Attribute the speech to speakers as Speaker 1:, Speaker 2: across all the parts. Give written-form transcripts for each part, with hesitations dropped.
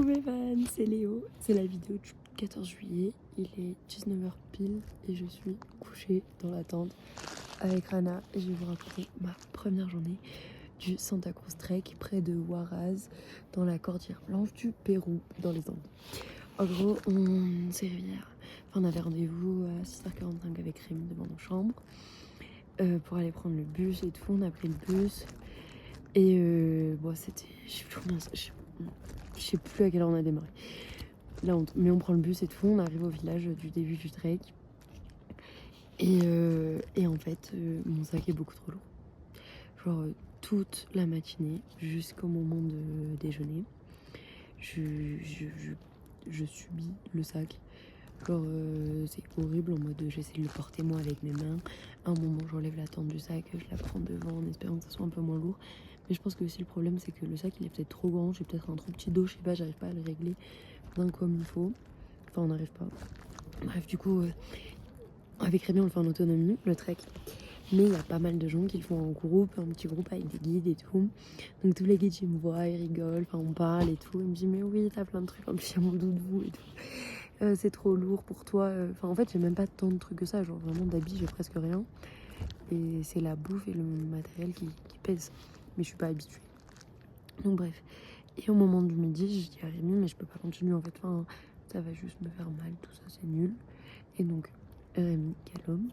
Speaker 1: mes fans, c'est Léo. C'est la vidéo du 14 juillet. Il est 19h pile et je suis couchée dans la tente avec Rana. Et je vais vous raconter ma première journée du Santa Cruz Trek près de Huaraz dans la cordillère blanche du Pérou dans les Andes. En gros, on s'est réveillé. On avait rendez-vous à 6h45 avec Rémi devant nos chambres pour aller prendre le bus et tout. On a pris le bus et bon, c'était, je sais plus à quelle heure on a démarré. Là, mais on prend le bus et tout. On arrive au village du début du trek et en fait, mon sac est beaucoup trop lourd. Genre toute la matinée jusqu'au moment de déjeuner, je subis le sac. Genre c'est horrible en mode j'essaie de le porter moi avec mes mains. À un moment j'enlève la tente du sac, je la prends devant en espérant que ça soit un peu moins lourd. Mais je pense que aussi le problème c'est que le sac il est peut-être trop grand, j'ai peut-être un trop petit dos, je sais pas, j'arrive pas à le régler bien comme il faut. Enfin on n'arrive pas. Bref du coup avec Rémi on le fait en autonomie, le trek. Mais il y a pas mal de gens qui le font en groupe, un petit groupe avec des guides et tout. Donc tous les guides ils me voient, ils rigolent, enfin on parle et tout. Ils me disent mais oui t'as plein de trucs, en plus il y a mon doudou et tout. C'est trop lourd pour toi. Enfin en fait j'ai même pas tant de trucs que ça, genre vraiment d'habits j'ai presque rien. Et c'est la bouffe et le matériel qui pèsent. Mais je suis pas habituée. Donc bref. Et au moment du midi je dis à Rémi mais je peux pas continuer en fait, enfin ça va juste me faire mal, tout ça c'est nul. Et donc Rémi, quel homme,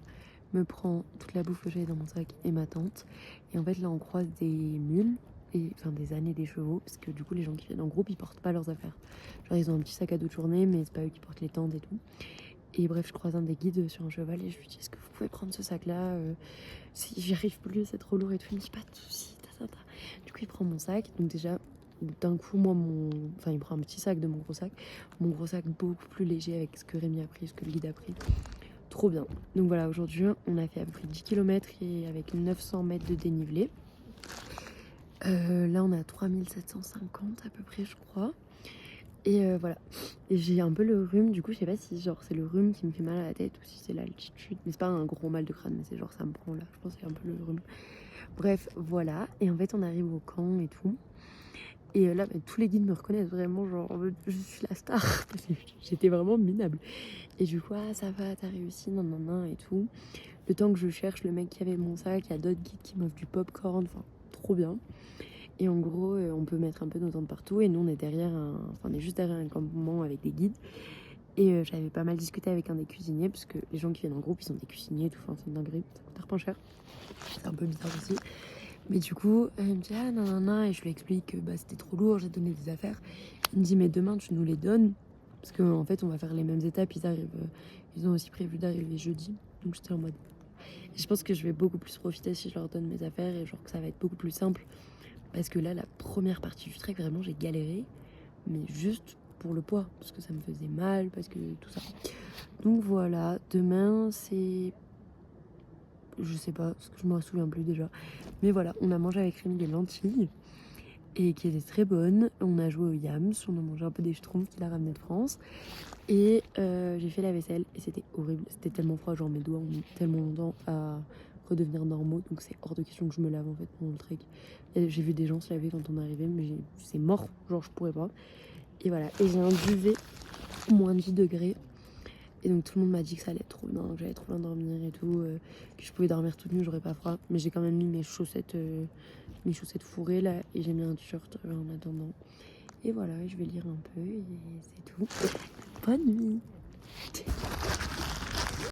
Speaker 1: me prend toute la bouffe que j'avais dans mon sac et ma tente. Et en fait là on croise des mules, et enfin des ânes et des chevaux, parce que du coup les gens qui viennent en groupe ils portent pas leurs affaires. Genre ils ont un petit sac à dos de journée mais c'est pas eux qui portent les tentes et tout. Et bref je croise un des guides sur un cheval et je lui dis est-ce que vous pouvez prendre ce sac là, si j'y arrive plus c'est trop lourd et tout. Il me dit pas de soucis, ta. Du coup il prend mon sac, donc déjà d'un coup moi enfin il prend un petit sac de mon gros sac beaucoup plus léger avec ce que Rémi a pris, ce que le guide a pris. Trop bien. Donc voilà, aujourd'hui on a fait à peu près 10 km et avec 900 mètres de dénivelé. Là on a 3750 à peu près je crois. Et voilà. Et j'ai un peu le rhume, du coup je sais pas si genre c'est le rhume qui me fait mal à la tête ou si c'est l'altitude. Mais c'est pas un gros mal de crâne, mais c'est genre ça me prend là. Je pense que c'est un peu le rhume. Bref, voilà. Et en fait on arrive au camp et tout. Et là, tous les guides me reconnaissent vraiment, genre, je suis la star. J'étais vraiment minable. Et du coup, ah, ça va, t'as réussi, nan, et tout. Le temps que je cherche le mec qui avait mon sac, il y a d'autres guides qui m'offrent du popcorn, enfin, trop bien. Et en gros, on peut mettre un peu nos tentes partout. Et nous, on est on est juste derrière un campement avec des guides. Et j'avais pas mal discuté avec un des cuisiniers, parce que les gens qui viennent en groupe, ils sont des cuisiniers et tout, enfin, c'est une dinguerie, ça coûte pas cher. C'est un peu bizarre aussi. Mais du coup, il me dit ah nanana, et je lui explique que bah, c'était trop lourd, j'ai donné des affaires. Il me dit mais demain tu nous les donnes, parce qu'en fait on va faire les mêmes étapes, ils ont aussi prévu d'arriver jeudi. Donc j'étais en mode, et je pense que je vais beaucoup plus profiter si je leur donne mes affaires et genre que ça va être beaucoup plus simple. Parce que là la première partie du trek vraiment j'ai galéré, mais juste pour le poids, parce que ça me faisait mal, parce que tout ça. Donc voilà, demain c'est... Je sais pas, parce que je me souviens plus déjà. Mais voilà, on a mangé avec Rémi des lentilles et qui étaient très bonnes. On a joué au Yams, on a mangé un peu des schtroumpfs qu'il a ramené de France. Et j'ai fait la vaisselle et c'était horrible. C'était tellement froid, genre mes doigts ont mis tellement longtemps à redevenir normaux. Donc c'est hors de question que je me lave en fait pendant le trek. J'ai vu des gens se laver quand on est arrivé, mais c'est mort, genre je pourrais pas. Et voilà, et j'ai un duvet moins 10 degrés. Et donc tout le monde m'a dit que ça allait être trop bien, que j'allais trop bien dormir et tout, que je pouvais dormir toute nue, j'aurais pas froid. Mais j'ai quand même mis mes chaussettes fourrées là, et j'ai mis un t-shirt en attendant. Et voilà, je vais lire un peu et c'est tout. Bonne nuit.